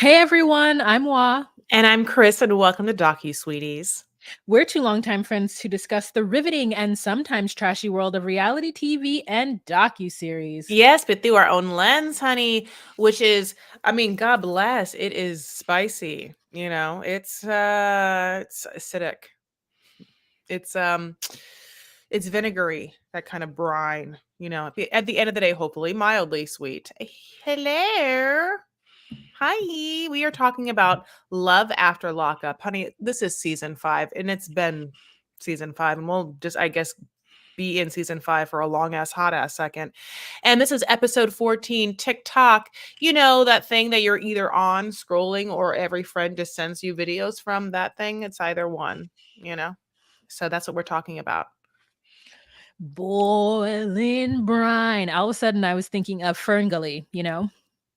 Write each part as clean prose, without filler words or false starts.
Hey everyone, I'm Wa. And I'm Chris, and welcome to Docu Sweeties. We're two longtime friends to discuss the riveting and sometimes trashy world of reality TV and docu-series. Yes, but through our own lens, honey, which is, God bless, it is spicy. It's acidic. It's it's vinegary, that kind of brine. At the end of the day, hopefully mildly sweet. Hello. Hi, we are talking about Love After Lockup. Honey, this is season 5, and it's been season 5, and we'll just, I guess, be in season 5 for a long ass, hot ass second. And this is episode 14, TikTok. You know, that thing that you're either on scrolling or every friend just sends you videos from that thing. It's either one, you know? So that's what we're talking about. Boiling brine. All of a sudden I was thinking of Ferngully,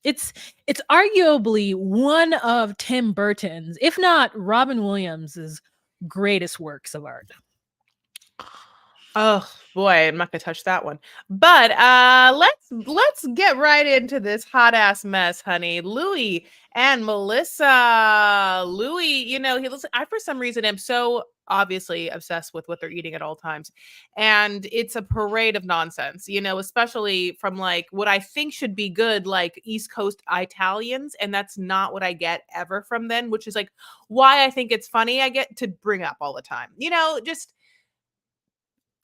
It's it's arguably one of Tim Burton's, if not Robin Williams' greatest works of art. Oh boy, I'm not gonna touch that one. But let's get right into this hot ass mess, honey. Louis and Melissa. Louis, I for some reason am so obviously obsessed with what they're eating at all times. And it's a parade of nonsense, especially from like what I think should be good, like East Coast Italians, and that's not what I get ever from them, which is like why I think it's funny I get to bring up all the time. Just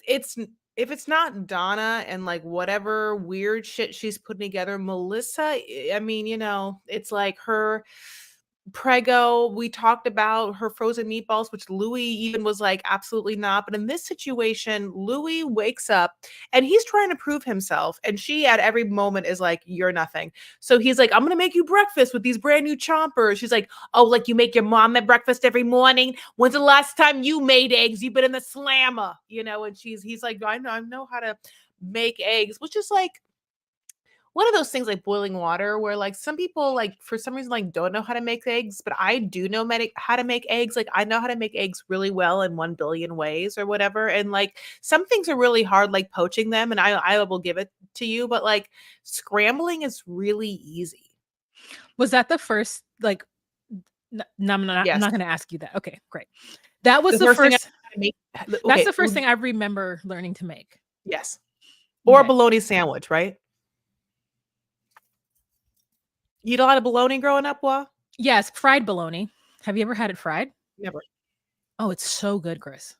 it's if it's not Donna and like whatever weird shit she's putting together, Melissa, it's like her Prego. We talked about her frozen meatballs, which Louis even was like, absolutely not. But in this situation, Louis wakes up and he's trying to prove himself. And she at every moment is like, you're nothing. So he's like, I'm going to make you breakfast with these brand new chompers. She's like, oh, like you make your mom at breakfast every morning. When's the last time you made eggs? You've been in the slammer, and he's like, I know how to make eggs, which is like, one of those things like boiling water where like some people like for some reason like don't know how to make eggs, but I do know how to make eggs. Like I know how to make eggs really well in 1 billion ways or whatever. And like some things are really hard, like poaching them, and I will give it to you, but like scrambling is really easy. Was that the first like no, I'm Yes. not going to ask you that. Okay, great. That was the first thing first make. That's the first thing I remember learning to make. Yes. Or a Okay. bologna sandwich, right? You eat a lot of bologna growing up, Wa? Yes, fried bologna. Have you ever had it fried? Never. Oh, it's so good, Chris.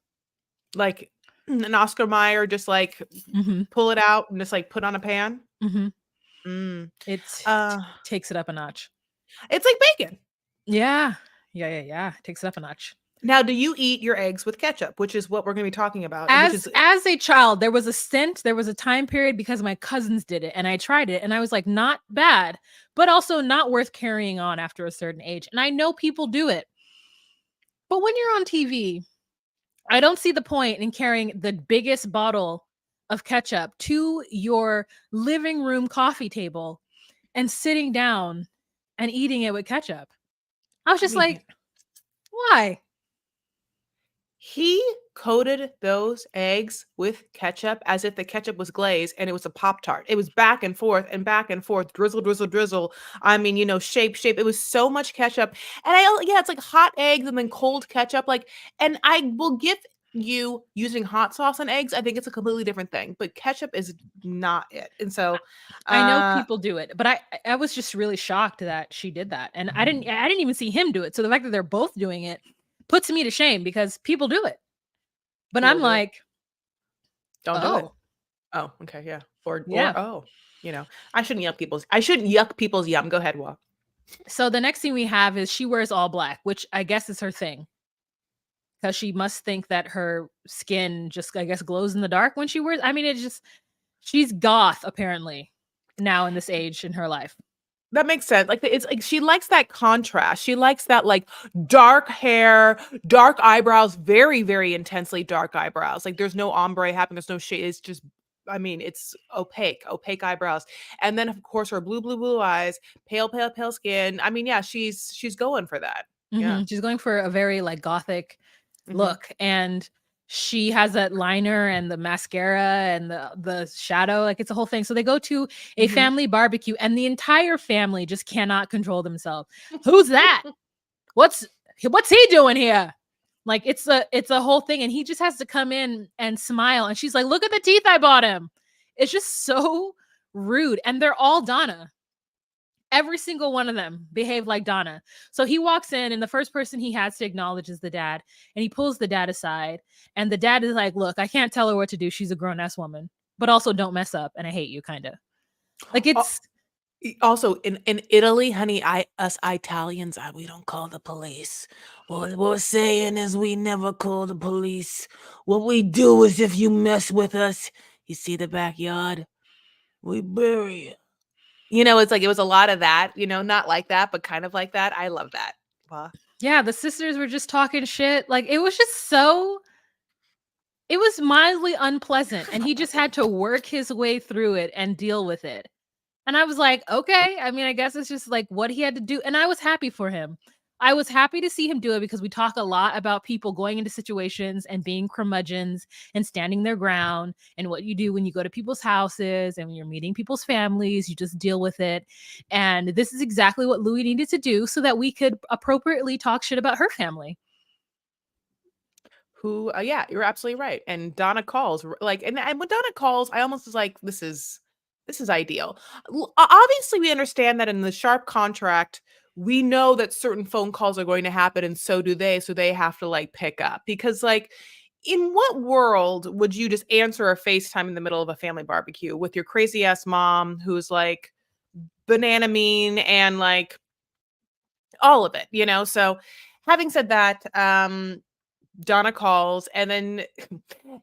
Like an Oscar Mayer, just like Mhm. pull it out and just like put on a pan. Mhm. Mm. It takes it up a notch. It's like bacon. Yeah. Yeah. Takes it up a notch. Now, do you eat your eggs with ketchup, which is what we're going to be talking about? As a child, there was a time period because my cousins did it and I tried it and I was like, not bad, but also not worth carrying on after a certain age. And I know people do it. But when you're on TV, I don't see the point in carrying the biggest bottle of ketchup to your living room coffee table and sitting down and eating it with ketchup. I was just like, why? He coated those eggs with ketchup as if the ketchup was glaze and it was a Pop-Tart. It was back and forth, drizzle, drizzle, drizzle. Shape. It was so much ketchup. And it's like hot eggs and then cold ketchup. Like, and I will give you using hot sauce on eggs. I think it's a completely different thing, but ketchup is not it. And so I know people do it, but I was just really shocked that she did that. And I didn't even see him do it. So the fact that they're both doing it puts me to shame because people do it. But I'm like, don't do it. Oh, okay, yeah. Or I shouldn't yuck people's yum. Go ahead, Wa. So the next thing we have is she wears all black, which I guess is her thing. Because she must think that her skin just, I guess, glows in the dark when she wears. I mean, she's goth apparently now in this age in her life. That makes sense. Like it's like she likes that contrast. She likes that like dark hair, dark eyebrows, very, very intensely dark eyebrows. Like there's no ombre happening. There's no shade. It's just, it's opaque eyebrows. And then of course her blue eyes, pale skin. She's going for that. Mm-hmm. Yeah. She's going for a very like gothic look. And she has that liner and the mascara and the shadow, like it's a whole thing. So they go to a Mhm. family barbecue and the entire family just cannot control themselves. Who's that? What's he doing here? Like it's a whole thing, and he just has to come in and smile, and she's like, look at the teeth I bought him. It's just so rude, and they're all Donna. Every single one of them behave like Donna. So he walks in, and the first person he has to acknowledge is the dad, and he pulls the dad aside, and the dad is like, look, I can't tell her what to do, she's a grown-ass woman, but also don't mess up, and I hate you, kind of. Like it's Also, in Italy, honey, us Italians, we don't call the police. What we're saying is we never call the police. What we do is if you mess with us, you see the backyard, we bury you. You know, it's like it was a lot of that, you know, not like that, but kind of like that. I love that. Well, yeah, the sisters were just talking shit. Like it was just so it was mildly unpleasant, and he just had to work his way through it and deal with it. And I was like, okay, I mean, I guess it's just like what he had to do. And I was happy for him. I was happy to see him do it because we talk a lot about people going into situations and being curmudgeons and standing their ground, and what you do when you go to people's houses and when you're meeting people's families, you just deal with it. And this is exactly what Louis needed to do so that we could appropriately talk shit about her family. who yeah, you're absolutely right. And Donna calls like and when Donna calls, I almost was like this is ideal. Obviously we understand that in the sharp contract we know that certain phone calls are going to happen and so do they, so they have to like pick up because like in what world would you just answer a FaceTime in the middle of a family barbecue with your crazy ass mom who's like banana mean and like all of it, you know? So having said that, Donna calls and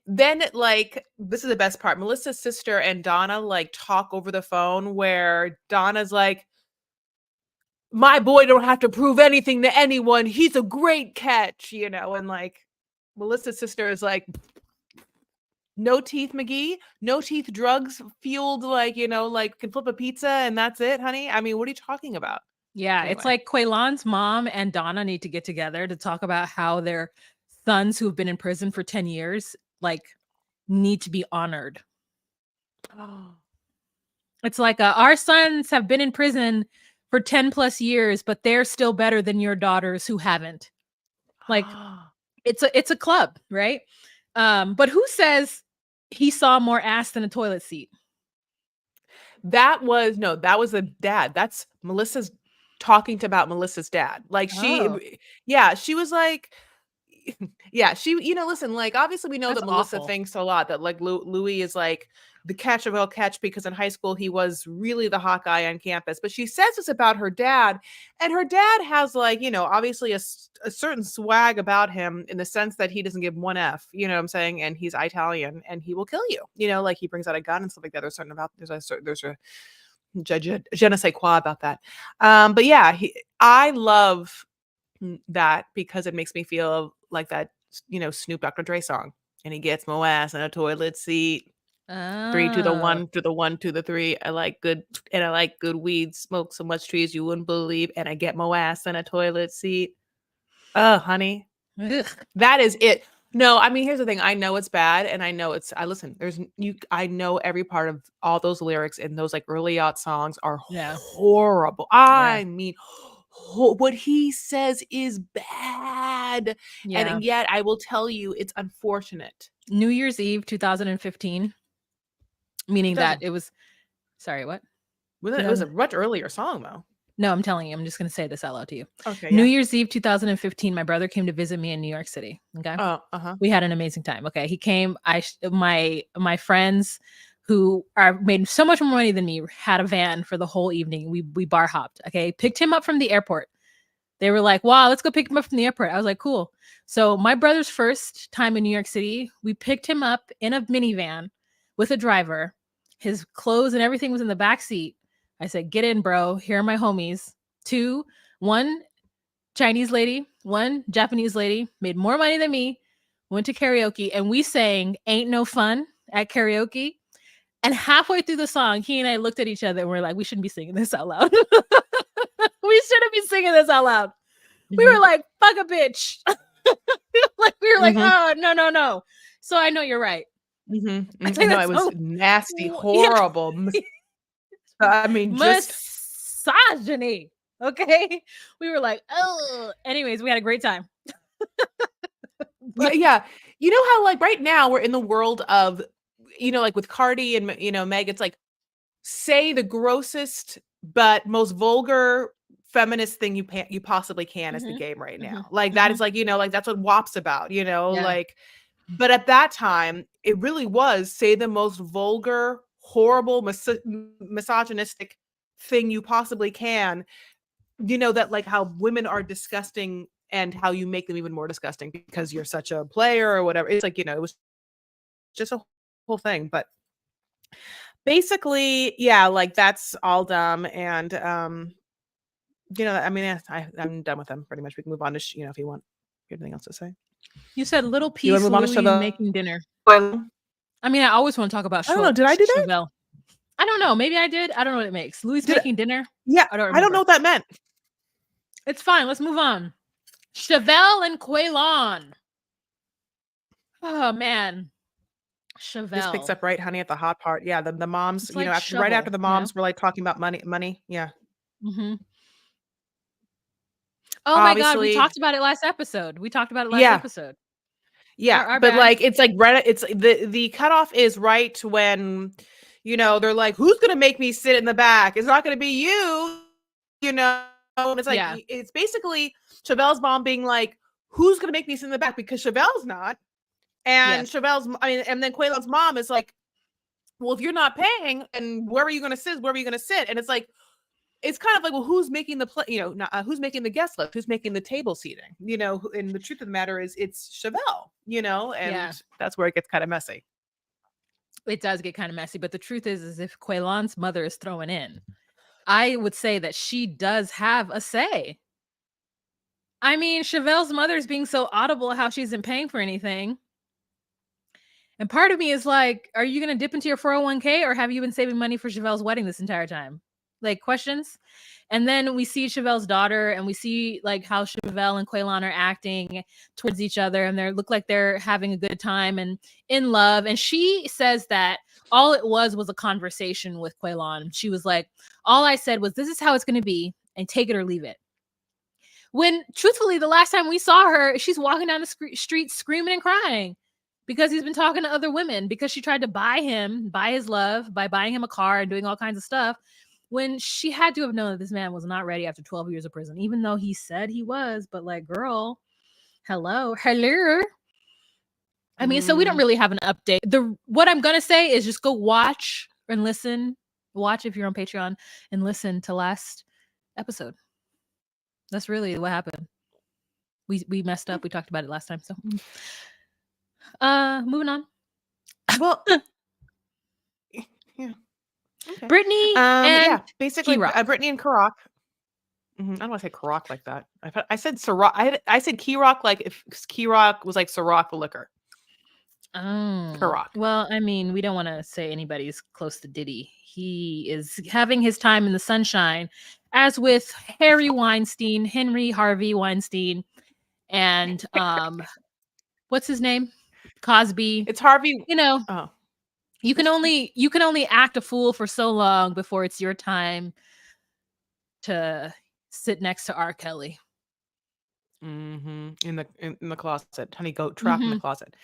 then like this is the best part. Melissa's sister and Donna like talk over the phone where Donna's like, my boy don't have to prove anything to anyone. He's a great catch, you know, and like Melissa's sister is like, no teeth, McGee, no teeth drugs fueled, like, you know, like can flip a pizza and that's it, honey. I mean, what are you talking about? Yeah, it's Anyway. like Quaylan's mom and Donna need to get together to talk about how their sons who have been in prison for 10 years like need to be honored. It's like our sons have been in prison for 10 plus years, but they're still better than your daughters who haven't. Like it's a club, right? But who says he saw more ass than a toilet seat? That was no, that was the dad. That's Melissa's talking to about Melissa's dad. Like Oh, yeah, she was like yeah, she you know, listen, like obviously we know that's that Melissa awful. thinks a lot that like Louis is like the catch of all catch because in high school he was really the hot guy on campus. But she says this about her dad, and her dad has like, you know, obviously a certain swag about him in the sense that he doesn't give one F, you know what I'm saying? And he's Italian and he will kill you. You know, like he brings out a gun and stuff like that. There's a je ne sais quoi about that. But yeah, I love that because it makes me feel like that, you know, Snoop Dr. Dre song. And he gets my ass in a toilet seat. Three to the Oh. one, to the one, to the three. I like good weed, smoke so much trees you wouldn't believe. And I get my ass in a toilet seat. Oh, honey, Ugh. that is it. No, I mean, here's the thing. I know it's bad, and I know I listen, I know every part of all those lyrics in those like early yacht songs are Yeah. horrible. Yeah. I mean, what he says is bad. Yeah. And yet I will tell you it's unfortunate. New Year's Eve 2015, meaning that 2000 it was sorry, what? it was a 2000 much earlier song though. No, I'm telling you, I'm just going to say this out loud to you. Okay, New yeah. Year's Eve 2015, my brother came to visit me in New York City, okay? Oh, uh-huh. We had an amazing time, okay? He came, my friends who are made so much more money than me had a van for the whole evening. We bar hopped, okay? Picked him up from the airport. They were like, "Wow, let's go pick him up from the airport." I was like, "Cool." So, my brother's first time in New York City, we picked him up in a minivan with a driver. His clothes and everything was in the back seat. I said, "Get in, bro. Here are my homies." Two, one Chinese lady, one Japanese lady, made more money than me, went to karaoke, and we sang "Ain't No Fun" at karaoke. And halfway through the song, he and I looked at each other and we're like, "We shouldn't be singing this out loud." We shouldn't be singing this out loud. We were Mhm. like, fuck a bitch. Like we were like, Mhm. oh no, no, no. So I know you're right. Mhm. I think No, it that's was so nasty, yeah. horrible. I mean, just Misogyny. Okay. We were like, oh. Anyways, we had a great time. yeah, But yeah. You know how like right now we're in the world of, like with Cardi and Meg, it's like say the grossest but most vulgar feminist thing you possibly can is the mhm, game right mhm, now. Like that is mhm. like, like that's what WAP's about, Yeah. like but at that time it really was say the most vulgar, horrible, misogynistic thing you possibly can. That like how women are disgusting and how you make them even more disgusting because you're such a player or whatever. It's like, it was just a whole thing. But basically, yeah, like that's all dumb. And I mean, I'm done with them pretty much. We can move on to if you want anything else to say. You said little You want to piece move on to Louie Chevelle? making dinner. I I mean, I always want to talk about don't know. Did I do that? Chevelle. I don't know. Maybe I did. I don't know what it makes. Louis Did making dinner. Yeah, I don't I don't know remember. what that meant. It's fine. Let's move on. Chevelle and Quaylon. Oh man, This picks Chevelle. up right, honey, at the hot part. Yeah, the moms, It's like right after shovel, the you know. moms were like talking about money. Yeah, Hmm. Oh my god, we obviously. talked about it last episode. We talked about it last Yeah, episode. yeah, Our but bad. like it's like right, it's the cutoff is right when, they're like, who's gonna make me sit in the back? It's not gonna be you, you know. And it's like Yeah. it's basically Chevelle's mom being like, who's gonna make me sit in the back because Chevelle's not, and Yes. and then Quaylon's mom is like, well, if you're not paying, and where are you gonna sit? Where are you gonna sit? And it's like. It's kind of like, well, who's making the not, who's making the guest list? Who's making the table seating? And the truth of the matter is, it's Chevelle. Yeah. And that's where it gets kind of messy. It does get kind of messy, but the truth is if Quaylon's mother is throwing in, I would say that she does have a say. I mean, Chevelle's mother's being so audible how she isn't paying for anything. And part of me is like, are you going to dip into your 401k or have you been saving money for Chevelle's wedding this entire time? Like questions. And then we see Chevelle's daughter and we see like how Chevelle and Quaylon are acting towards each other and they look like they're having a good time and in love. And she says that all it was a conversation with Quaylon. She was like, all I said was, this is how it's going to be and take it or leave it. When truthfully, the last time we saw her, she's walking down the street screaming and crying because he's been talking to other women because she tried to buy his love by buying him a car and doing all kinds of stuff when she had to have known that this man was not ready after 12 years of prison, even though he said he was. But like, girl, hello. I mean, so we don't Mm. really have an update. What I'm gonna say is just go watch and listen. Watch if you're on Patreon and listen to last episode. That's really what happened. We messed up. We talked about it last time. So moving on. Well, yeah. Okay. Brittany and Yeah. Basically, Key Rock. Brittany and Karak. I don't want to say Karak like that. I said Ciroc. I said Key Rock like if Key Rock was like Ciroc the liquor. Oh, Karak. well, I mean, we don't want to say anybody's close to Diddy. He is having his time in the sunshine, as with Henry Harvey Weinstein, and what's his name? Cosby. It's Harvey. You know, Oh. you can only act a fool for so long before it's your time to sit next to R. Kelly. In the closet, honey, go trap in the Mm-hmm. closet.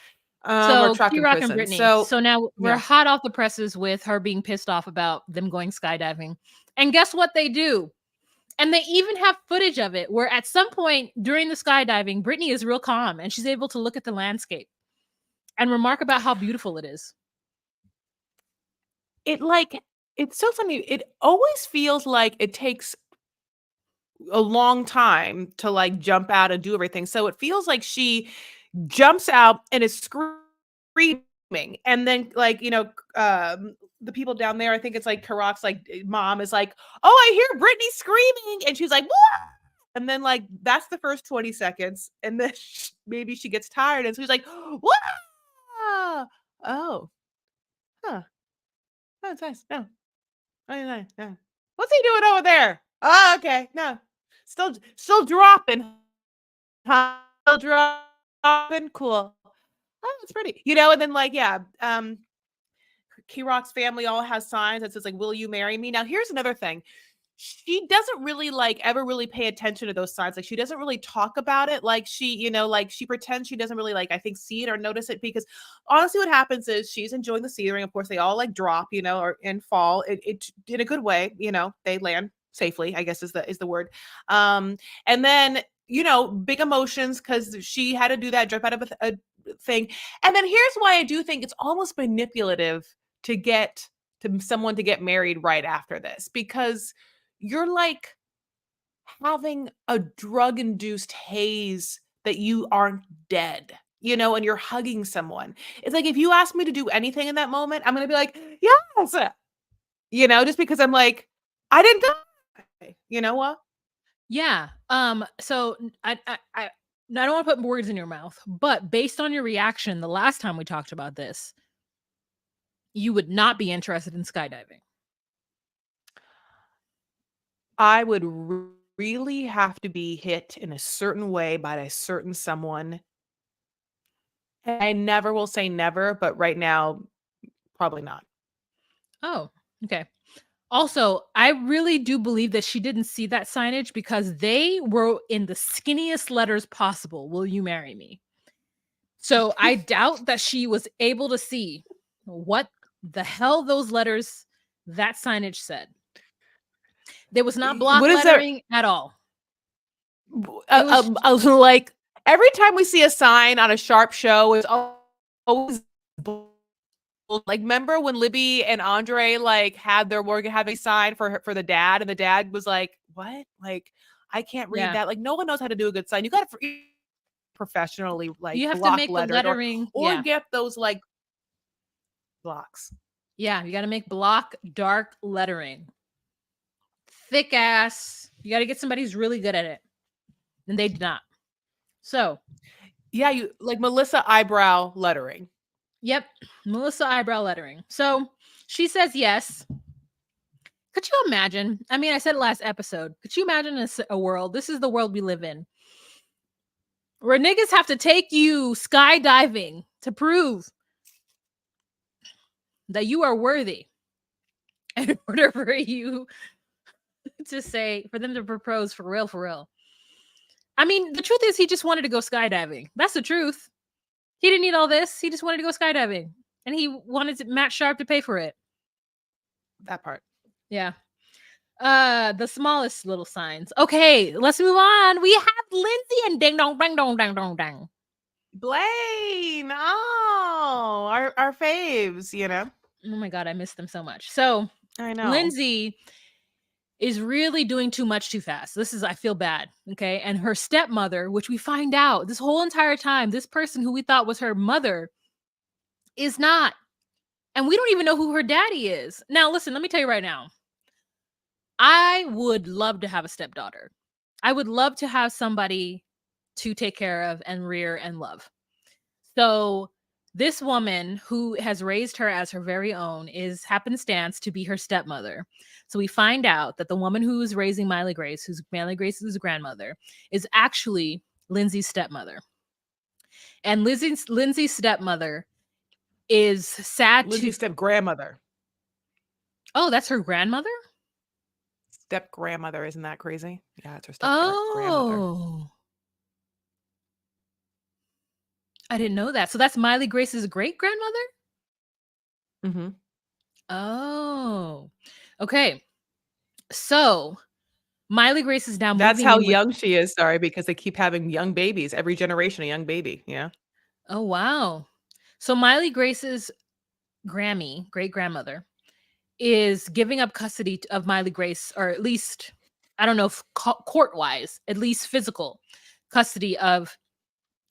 Or So trapped in K-Rock and prison. Brittany. So So now we're yeah. hot off the presses with her being pissed off about them going skydiving. And guess what they do? And they even have footage of it where at some point during the skydiving, Brittany is real calm and she's able to look at the landscape and remark about how beautiful it is. It's so funny. It always feels like it takes a long time to like jump out and do everything. So it feels like she jumps out and is screaming, and then the people down there, I think it's like Karak's like mom is like, oh, I hear Brittany screaming, and she's like, what? And then like that's the first 20 seconds, and then maybe she gets tired, and so she's like, what? Oh, huh. Oh, it's nice. No, oh, nice. Yeah. What's he doing over there? Oh, okay. No, still dropping. Huh? Still dropping. Robin, cool. Oh, that's pretty. You know, and then like, yeah, Key Rock's family all has signs that says like, "Will you marry me?" Now, here's another thing. She doesn't really like ever really pay attention to those signs. Like she doesn't really talk about it. Like she, you know, like she pretends she doesn't really like, I think, see it or notice it because honestly, what happens is she's enjoying the scenery. Of course, they all like drop, you know, or and fall. It in a good way, you know, they land safely, I guess is the word. And then you know, big emotions because she had to do that, jump out of a thing. And then here's why I do think it's almost manipulative to get to someone to get married right after this because you're like having a drug induced haze that you aren't dead, you know, and you're hugging someone. It's like if you ask me to do anything in that moment, I'm going to be like, yes, you know, just because I'm like, I didn't die. You know what? Yeah. So I don't want to put words in your mouth, but based on your reaction the last time we talked about this, you would not be interested in skydiving. I would really have to be hit in a certain way by a certain someone. I never will say never, but right now, probably not. Oh, okay. Also, I really do believe that she didn't see that signage because they were in the skinniest letters possible. Will you marry me? So I doubt that she was able to see what the hell those letters, that signage said. There was not block What is there? lettering at all. It was Like every time we see a sign on a sharp show, it's always like remember when Libby and Andre like had their work have a sign for the dad, and the dad was like, "What? Like I can't read yeah. that. Like no one knows how to do a good sign. You got to professionally like You have to block make the lettered lettering. or Yeah. get those like blocks." Yeah, you got to make block dark lettering. Thick ass. You got to get somebody who's really good at it. And they did not. So, Yeah, you like Melissa eyebrow lettering. yep, Melissa eyebrow lettering. So, she says yes. Could you imagine? I mean, I said it last episode. Could you imagine a world? This is the world we live in. Where niggas have to take you skydiving to prove that you are worthy. In order for you to say, for them to propose for real, for real. I mean, the truth is he just wanted to go skydiving. That's the truth. He didn't need all this. He just wanted to go skydiving. And he wanted Matt Sharp to pay for it. That part. Yeah. The smallest little signs. Okay, let's move on. We have Lindsay and ding dong bang dong dang dong dang. Blaine. Oh, our faves, you know. Oh my god, I miss them so much. So I know. Lindsay is really doing too much too fast. This is, I feel bad. Okay. And her stepmother, which we find out this whole entire time, this person who we thought was her mother is not. And we don't even know who her daddy is. Now, listen, let me tell you right now. I would love to have a stepdaughter. I would love to have somebody to take care of and rear and love. So, this woman who has raised her as her very own is happenstance to be her stepmother. So we find out that the woman who's raising Miley Grace, who's Miley Grace's grandmother, is actually Lindsay's stepmother. And Lindsay's stepmother is sad Lindsay's to. step grandmother. Oh, that's her grandmother? Step grandmother, isn't that crazy? Yeah, it's her step grandmother. Oh. I didn't know that. So that's Miley Grace's great grandmother? Mm-hmm. Oh. Okay. So Miley Grace is now That's moving how in with. young she is. Sorry, because they keep having young babies. Every generation, a young baby. Yeah. Oh, wow. So Miley Grace's Grammy, great grandmother, is giving up custody of Miley Grace, or at least, I don't know if court wise, at least physical custody of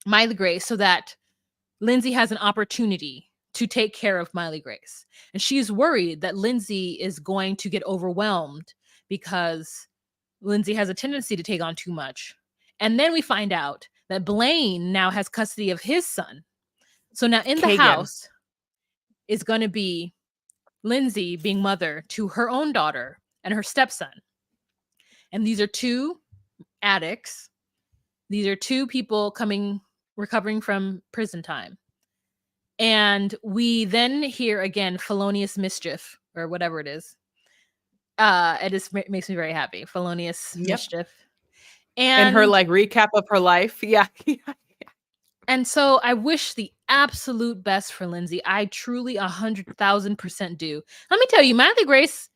Miley Grace so that Lindsay has an opportunity to take care of Miley Grace. And she's worried that Lindsay is going to get overwhelmed because Lindsay has a tendency to take on too much. And then we find out that Blaine now has custody of his son. So now in the Kagan. house is going to be Lindsay being mother to her own daughter and her stepson. And these are two addicts. These are two people coming recovering from prison time. And we then hear again felonious mischief or whatever it is. It just makes me very happy. Felonious Yep. mischief. And her And like recap of her life. Yeah. and so I wish the absolute best for Lindsay. I truly 100,000% do. Let me tell you, Miley Grace,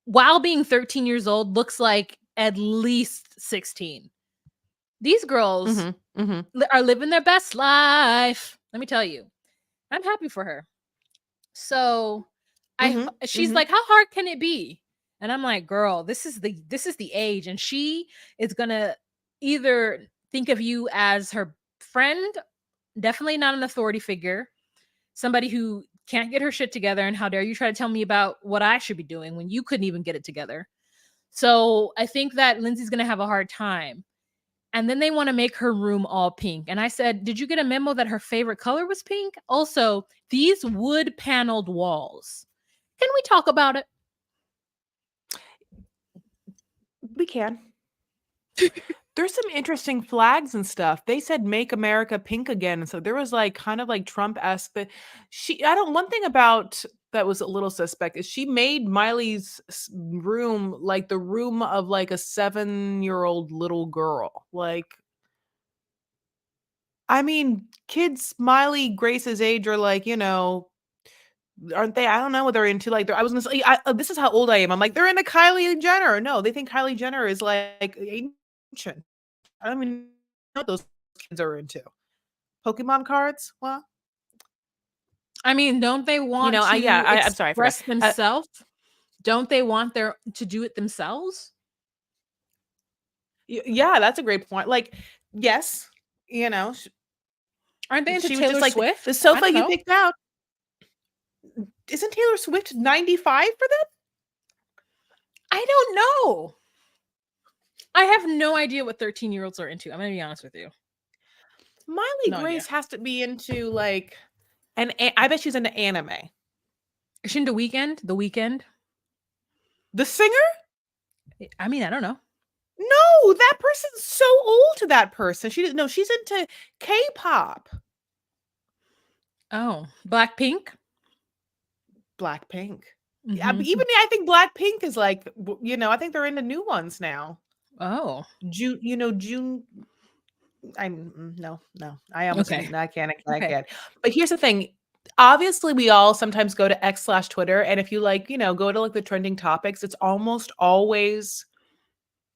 while being 13 years old, looks like at least 16. These girls Mm-hmm. Mm-hmm. are living their best life. Let me tell you, I'm happy for her. So Mm-hmm. she's Mm-hmm. like, how hard can it be? And I'm like, girl, this is the age. And she is gonna either think of you as her friend, definitely not an authority figure, somebody who can't get her shit together, and how dare you try to tell me about what I should be doing when you couldn't even get it together. So I think that Lindsay's gonna have a hard time. And then they want to make her room all pink. And I said, did you get a memo that her favorite color was pink? Also, these wood paneled walls. Can we talk about it? We can. There's some interesting flags and stuff. They said "Make America Pink Again," and so there was like kind of like Trump-esque. But I don't. One thing about that was a little suspect is she made Miley's room like the room of like a 7-year-old little girl. Like, I mean, kids Miley Grace's age are like, aren't they? I don't know what they're into. Like, I was gonna say, this is how old I am. I'm like, they're into Kylie Jenner. No, they think Kylie Jenner is like ancient. I don't even know what those kids are into. Pokemon cards? Well, I mean, don't they want to I'm sorry, I forgot. express themselves? Don't they want to do it themselves? Yeah, that's a great point. Like, yes, you know, Aren't they into she was just Taylor like the Swift? I sofa don't you know. picked out. Isn't Taylor Swift 95 for them? I don't know. I have no idea what 13-year-olds are into. I'm gonna be honest with you. Miley No idea. Grace has to be into like, and I bet she's into anime. Is she into Weekend? The Weekend? The singer? I mean, I don't know. No, that person's so old to that person. She didn't know she's into K-pop. Oh, Blackpink? Blackpink. Yeah, but Mm-hmm. even I think Blackpink is like, I think they're into new ones now. Oh, June. No. I almost okay. I can't. I Okay. can't. But here's the thing. Obviously, we all sometimes go to X/Twitter, and if you like, go to like the trending topics, it's almost always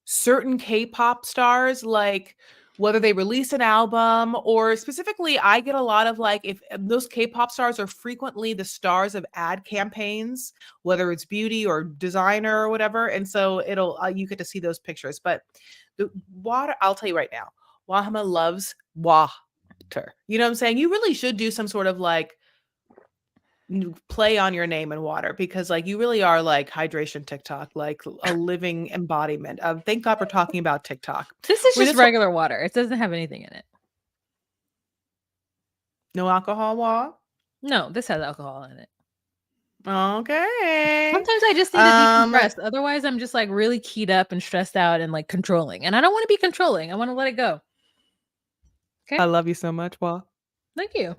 certain K-pop stars, like whether they release an album or specifically, I get a lot of like if those K-pop stars are frequently the stars of ad campaigns, whether it's beauty or designer or whatever, and so it'll you get to see those pictures. But the water, I'll tell you right now, Wahama loves water. You know what I'm saying? You really should do some sort of like play on your name and water because like you really are like hydration TikTok, like a living embodiment of thank God for talking about TikTok. This is Where just this regular water. It doesn't have anything in it. no alcohol water. No, this has alcohol in it. Okay. Sometimes I just need to decompress. Otherwise, I'm just like really keyed up and stressed out and like controlling. And I don't want to be controlling. I want to let it go. Okay. I love you so much, Wa. Thank you.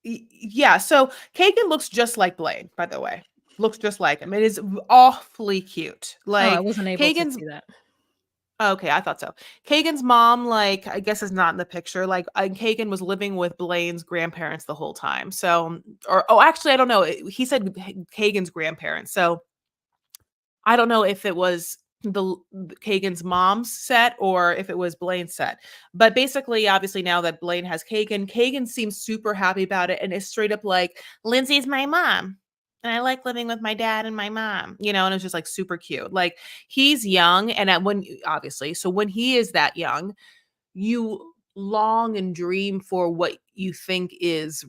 Yeah, so Kagan looks just like Blaine, by the way. Looks just like him. It is awfully cute. Oh, I Like wasn't able to Kagan's see that. okay, I thought so. Kagan's mom, like, I guess is not in the picture. Like, Kagan was living with Blaine's grandparents the whole time. So, actually, I don't know. He said Kagan's grandparents. So, I don't know if it was the Kagan's mom's set or if it was Blaine's set. But basically, obviously, now that Blaine has Kagan seems super happy about it and is straight up like, Lindsay's my mom. And I like living with my dad and my mom, and it's just like super cute. Like he's young, and obviously, so when he is that young, you long and dream for what you think is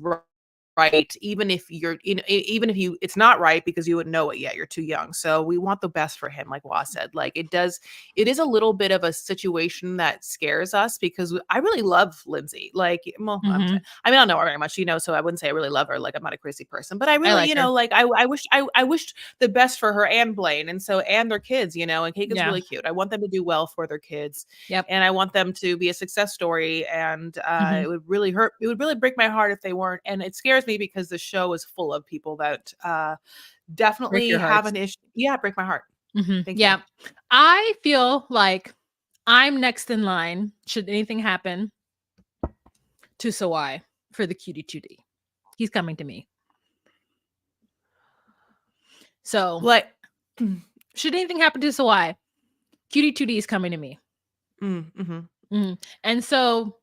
right, even if even if it's not right because you wouldn't know it yet, you're too young. So we want the best for him, like Wa said. Like it is a little bit of a situation that scares us because I really love Lindsay. Like, well, Mm-hmm. I mean, I don't know her very much, so I wouldn't say I really love her. Like, I'm not a crazy person, but I I really, like her. like I wished the best for her and Blaine, and their kids, and Kagan's Yeah. really cute. I want them to do well for their kids, Yep. and I want them to be a success story. And Mm-hmm. it would really hurt. It would really break my heart if they weren't. And it scares me because the show is full of people that Break definitely your have hearts. an issue. Yeah, break my heart. Mm-hmm. Thank you. Yeah. I feel like I'm next in line should anything happen to Sawai for the cutie 2D. He's coming to me. So Like, should anything happen to Sawai, cutie 2D is coming to me. mm-hmm. And so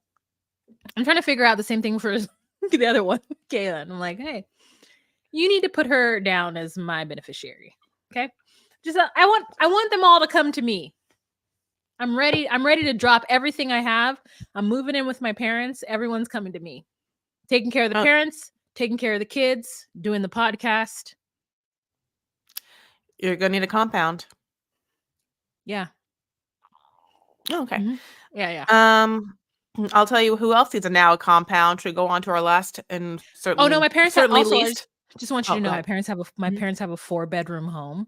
I'm trying to figure out the same thing for the other one, Kayla. And I'm like, hey, you need to put her down as my beneficiary. Okay. Just I want them all to come to me. I'm ready to drop everything I have. I'm moving in with my parents. Everyone's coming to me. Taking care of the parents, taking care of the kids, doing the podcast. You're gonna need a compound. Yeah. Oh, okay. Mm-hmm. Yeah. I'll tell you who else needs a compound to go on to our last and certainly Oh no, my parents certainly also least. just want you to know Go my ahead. parents have a 4-bedroom home.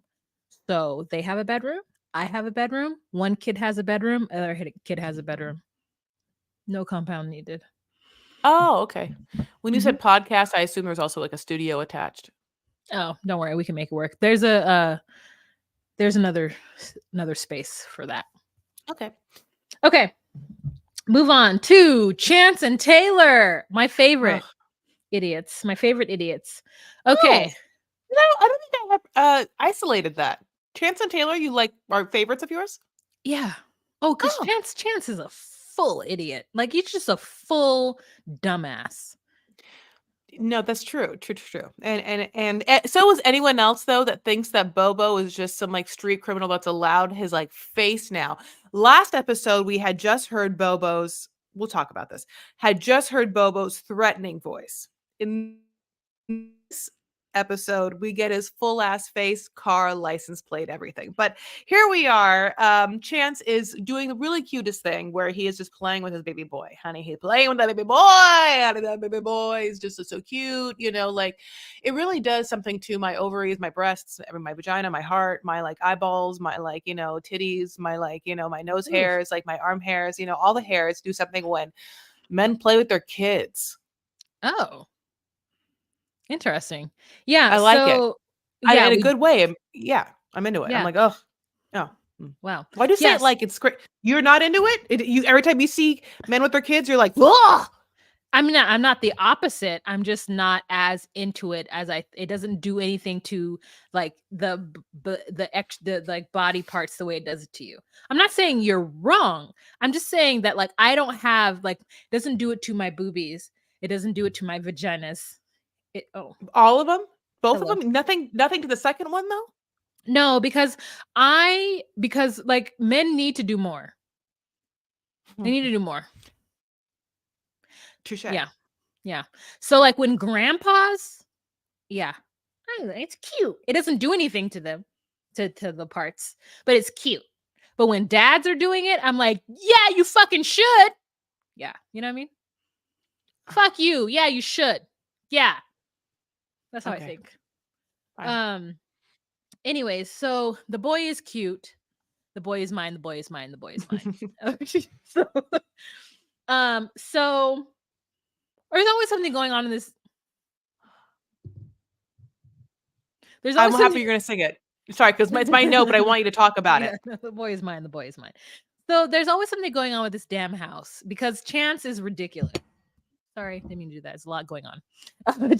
So they have a bedroom, I have a bedroom, one kid has a bedroom, other kid has a bedroom. No compound needed. Oh, okay. When you Mm-hmm. said podcast, I assume there's also like a studio attached. Oh, don't worry, we can make it work. There's another space for that. Okay. Move on to Chance and Taylor, my favorite idiots. Okay. No, I don't think I have isolated that. Chance and Taylor, you like are favorites of yours? Yeah. Oh, because Chance is a full idiot. Like he's just a full dumbass. No, that's true. True. And so is anyone else though that thinks that Bobo is just some like street criminal that's allowed his like face now. Last episode we had just heard Bobo's, we'll talk about this, had just heard Bobo's threatening voice. In this episode, we get his full ass face, car, license plate, everything. But here we are. Chance is doing the really cutest thing where he is just playing with his baby boy. Honey, he's playing with that baby boy. Honey, that baby boy is just so cute. Like it really does something to my ovaries, my breasts, my vagina, my heart, my like eyeballs, my like, titties, my like, my nose hairs, like my arm hairs, all the hairs do something when men play with their kids. Oh. Interesting. Yeah. I like it. Yeah, in a good way. Yeah, I'm into it. Yeah. I'm like, oh. Wow. Why do you say it like it's great? You're not into it? You every time you see men with their kids, you're like, ugh. I'm not the opposite. I'm just not as into it as it doesn't do anything to like the like body parts the way it does it to you. I'm not saying you're wrong. I'm just saying that like I don't have like it doesn't do it to my boobies. It doesn't do it to my vaginas. All of them? Both of them? Nothing to the second one though? No, because like men need to do more. They need to do more. Touche. Yeah. So like when grandpas, yeah, it's cute. It doesn't do anything to them, to the parts, but it's cute. But when dads are doing it, I'm like, yeah, you fucking should. Yeah, you know what I mean? Fuck you. Yeah, you should. Yeah. That's how I think. Fine. Anyways, so the boy is cute. The boy is mine. The boy is mine. The boy is mine. So there's always something going on in this. I'm happy you're gonna sing it. Sorry, because it's my note, but I want you to talk about it. The boy is mine. The boy is mine. So there's always something going on with this damn house because Chance is ridiculous. Sorry, didn't mean to do that. There's a lot going on.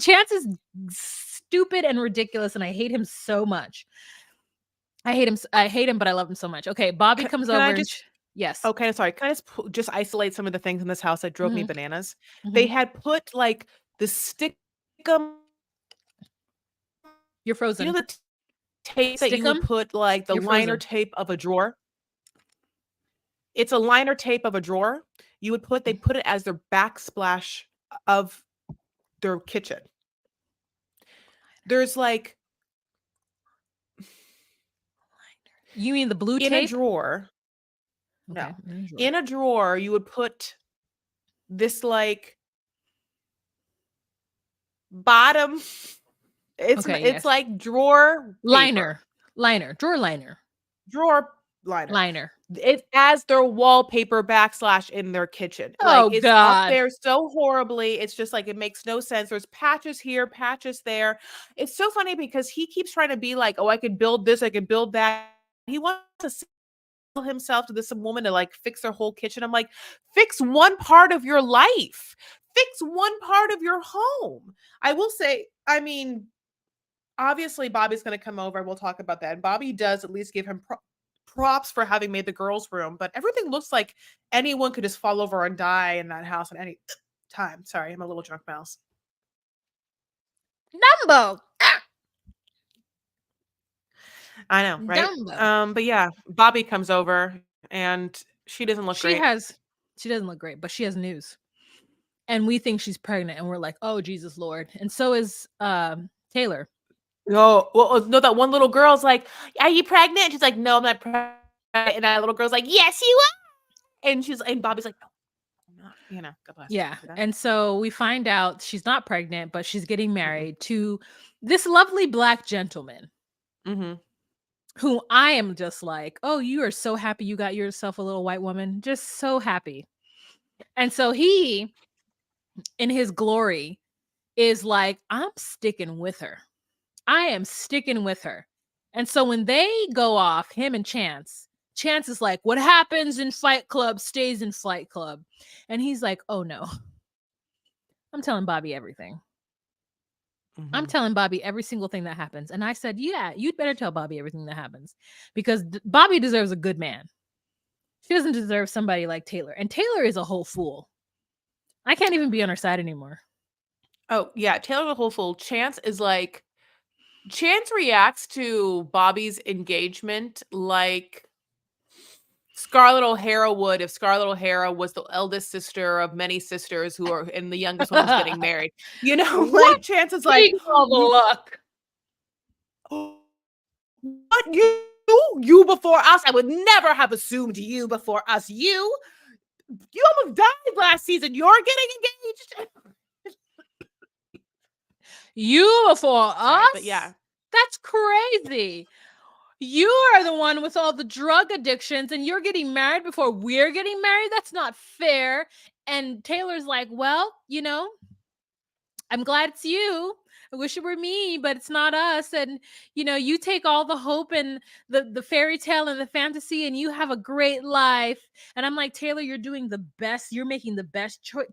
Chance is stupid and ridiculous, and I hate him so much. I hate him, but I love him so much. Okay, Bobby comes over. Yes. Okay, sorry. Can I just isolate some of the things in this house that drove me bananas? Mm-hmm. They had put like the stickum. You're frozen. You know the tape that you would put like the liner tape of a drawer? It's a liner tape of a drawer. They put it as their backsplash of their kitchen. There's like You mean the blue in a tape? drawer. Okay, No. in a drawer. In a drawer, you would put this like bottom. Okay, It's yes. like drawer paper. Drawer liner, Drawer liner. liner. It's as their wallpaper backslash in their kitchen. Like Oh it's up God. there so horribly. It's just like it makes no sense. There's patches here, patches there. It's so funny because he keeps trying to be like, oh, I could build this, I could build that. He wants to sell himself to this woman to like fix their whole kitchen. I'm like, fix one part of your life. Fix one part of your home. I will say, I mean, obviously Bobby's going to come over. We'll talk about that. And Bobby does at least give him props for having made the girls' room, but everything looks like anyone could just fall over and die in that house at any time. Sorry, I'm a little drunk mouse. Dumbo. I know, right? Dumbo. But yeah, Bobby comes over and she doesn't look She great. doesn't look great, but she has news. And we think she's pregnant and we're like, "Oh, Jesus Lord." And so is Taylor. No, well, no, that one little girl's like, "Are you pregnant?" And she's like, "No, I'm not pregnant." And that little girl's like, "Yes, you are." And Bobby's like, "No, I'm not." God bless. Yeah. See that? And so we find out she's not pregnant, but she's getting married to this lovely black gentleman Mm-hmm. who I am just like, "Oh, you are so happy you got yourself a little white woman." Just so happy. And so he, in his glory, is like, "I'm sticking with her. I am sticking with her." And so when they go off, him and Chance is like, "What happens in Fight Club stays in Fight Club." And he's like, "Oh no, I'm telling Bobby everything. I'm Mm-hmm. telling Bobby every single thing that happens." And I said, "Yeah, you'd better tell Bobby everything that happens because Bobby deserves a good man. She doesn't deserve somebody like Taylor. And Taylor is a whole fool. I can't even be on her side anymore." Oh, yeah, Taylor the whole fool. Chance reacts to Bobby's engagement like Scarlett O'Hara would if Scarlett O'Hara was the eldest sister of many sisters who are and the youngest one was getting married. What? Like Chance is like, Take all the luck. what you before us? I would never have assumed you before us. You almost died last season. You're getting engaged. You before Sorry, us? but yeah. That's crazy. You are the one with all the drug addictions and you're getting married before we're getting married? That's not fair. And Taylor's like, "Well, I'm glad it's you. I wish it were me, but it's not us." And you take all the hope and the fairy tale and the fantasy, and you have a great life. And I'm like, "Taylor, you're doing the best. You're making the best choice."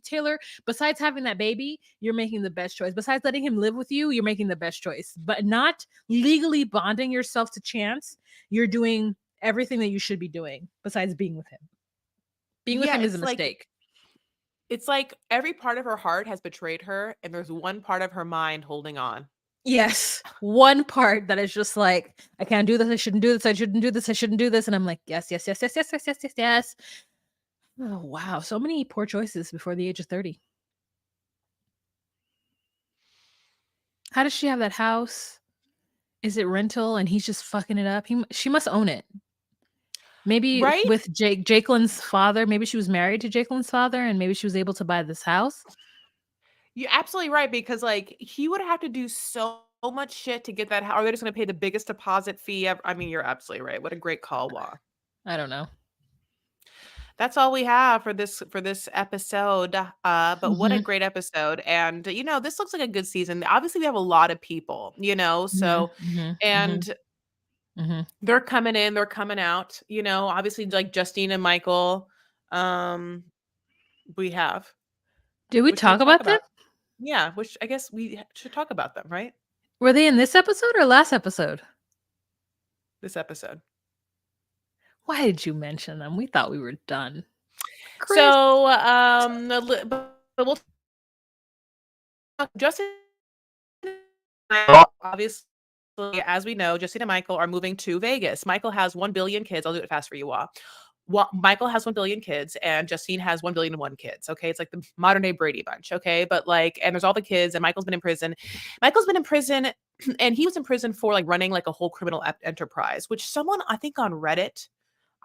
Taylor, besides having that baby, you're making the best choice. Besides letting him live with you, you're making the best choice. But not legally bonding yourself to Chance. You're doing everything that you should be doing besides being with him. Being with Yeah, him is a mistake. it's like every part of her heart has betrayed her, and there's one part of her mind holding on. Yes. One part that is just like, "I can't do this. I shouldn't do this. I shouldn't do this. I shouldn't do this." And I'm like, "Yes, yes, yes, yes, yes, yes, yes, yes, yes." Oh, wow. So many poor choices before the age of 30. How does she have that house? Is it rental and he's just fucking it up? She must own it. Maybe Right? with Jakelin's father. Maybe she was married to Jakelin's father and maybe she was able to buy this house. You're absolutely right because like he would have to do so much shit to get that house. Are they just going to pay the biggest deposit fee ever? I mean, you're absolutely right. What a great call, Wa. I don't know. That's all we have for this episode. But what a Mhm. great episode. And this looks like a good season. Obviously, we have a lot of people, Mhm. so Mhm. Mhm. and Mhm. they're coming in, they're coming out, obviously like Justine and Michael. Um, we have, Did we which we talk talk about them? about. Yeah, which I guess we should talk about them, right? Were they in this episode or last episode? This episode. Why did you mention them? We thought we were done. Chris. So, but we'll talk. Justin, obviously, as we know, Justin and Michael are moving to Vegas. Michael has 1 billion kids. I'll do it fast for you all. Michael has 1 billion kids and Justine has 1 billion and 1 kids. Okay. It's like the modern day Brady Bunch. Okay. But like, and there's all the kids, and Michael's been in prison. Michael's been in prison and he was in prison for like running like a whole criminal enterprise, which someone, I think on Reddit,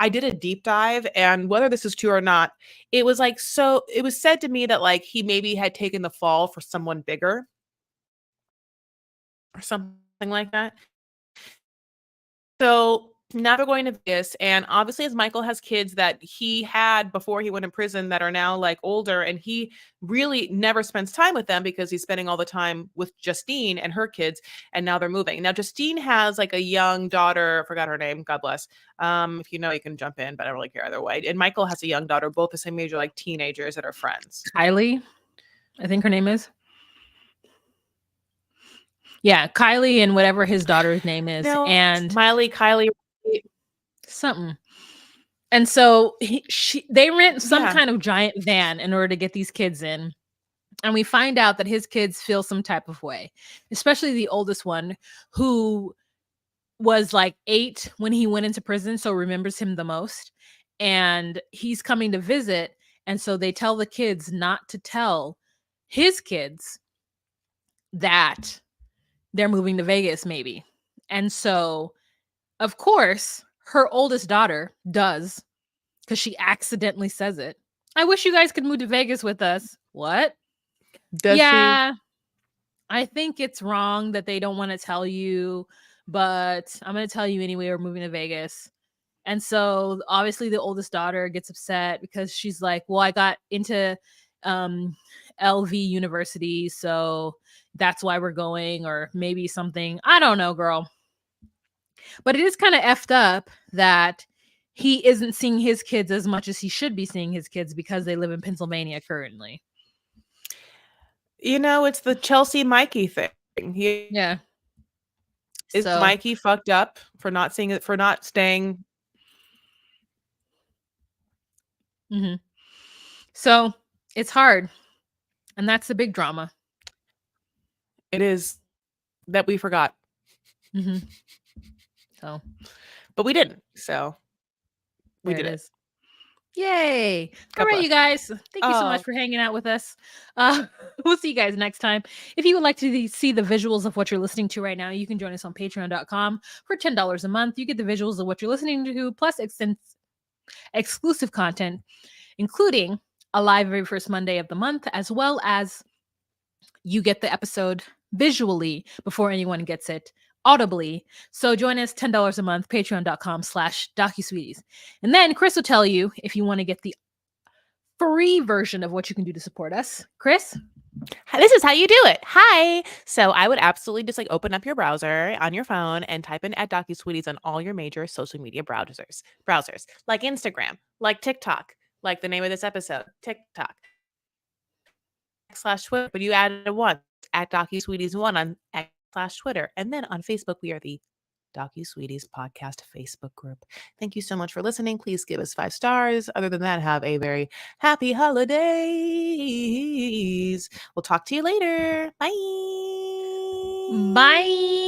I did a deep dive, and whether this is true or not, it was like, so it was said to me that like he maybe had taken the fall for someone bigger or something like that. So now they're going to Vegas, and obviously, as Michael has kids that he had before he went in prison that are now like older, and he really never spends time with them because he's spending all the time with Justine and her kids, and now they're moving. Now Justine has like a young daughter, I forgot her name, God bless. If you know, you can jump in, but I don't really care either way. And Michael has a young daughter, both the same age, are like teenagers that are friends. Kylie, I think her name is. Yeah, Kylie and whatever his daughter's name is. No, and Kylie. Something. And so they rent some Yeah. kind of giant van in order to get these kids in. And we find out that his kids feel some type of way, especially the oldest one, who was like 8 when he went into prison, so remembers him the most. And he's coming to visit. And so they tell the kids not to tell his kids that they're moving to Vegas, maybe. And so, of course, her oldest daughter does, because she accidentally says it. I wish you guys could move to Vegas with us. What? Does yeah, I think it's wrong that they don't want to tell you, but I'm going to tell you anyway. We're moving to Vegas. And so obviously the oldest daughter gets upset because she's like, well, I got into LV University, so that's why we're going, or maybe something. I don't know, girl. But it is kind of effed up that he isn't seeing his kids as much as he should be seeing his kids because they live in Pennsylvania currently. You know, it's the Chelsea Mikey thing. Yeah. Is So Mikey fucked up for not seeing it, for not staying? Mm-hmm. So it's hard. And that's the big drama. It is that we forgot. Mm-hmm. So, but we didn't. So we did it. Yay. God All right, bless. you guys. Thank you so much for hanging out with us. We'll see you guys next time. If you would like to see the visuals of what you're listening to right now, you can join us on patreon.com for $10 a month. You get the visuals of what you're listening to, plus exclusive content, including a live every first Monday of the month, as well as you get the episode visually before anyone gets it audibly. So join us, $10 a month, patreon.com/DocuSweeties. And then Chris will tell you if you want to get the free version of what you can do to support us. Chris? This is how you do it. Hi. So I would absolutely just like open up your browser on your phone and type in @DocuSweeties on all your major social media browsers like Instagram, like TikTok, like the name of this episode, TikTok /Twitter. But you added a one @DocuSweeties1 on X/Twitter. And then on Facebook, we are the DocuSweeties Podcast Facebook group. Thank you so much for listening. Please give us 5 stars. Other than that, have a very happy holidays. We'll talk to you later. Bye. Bye.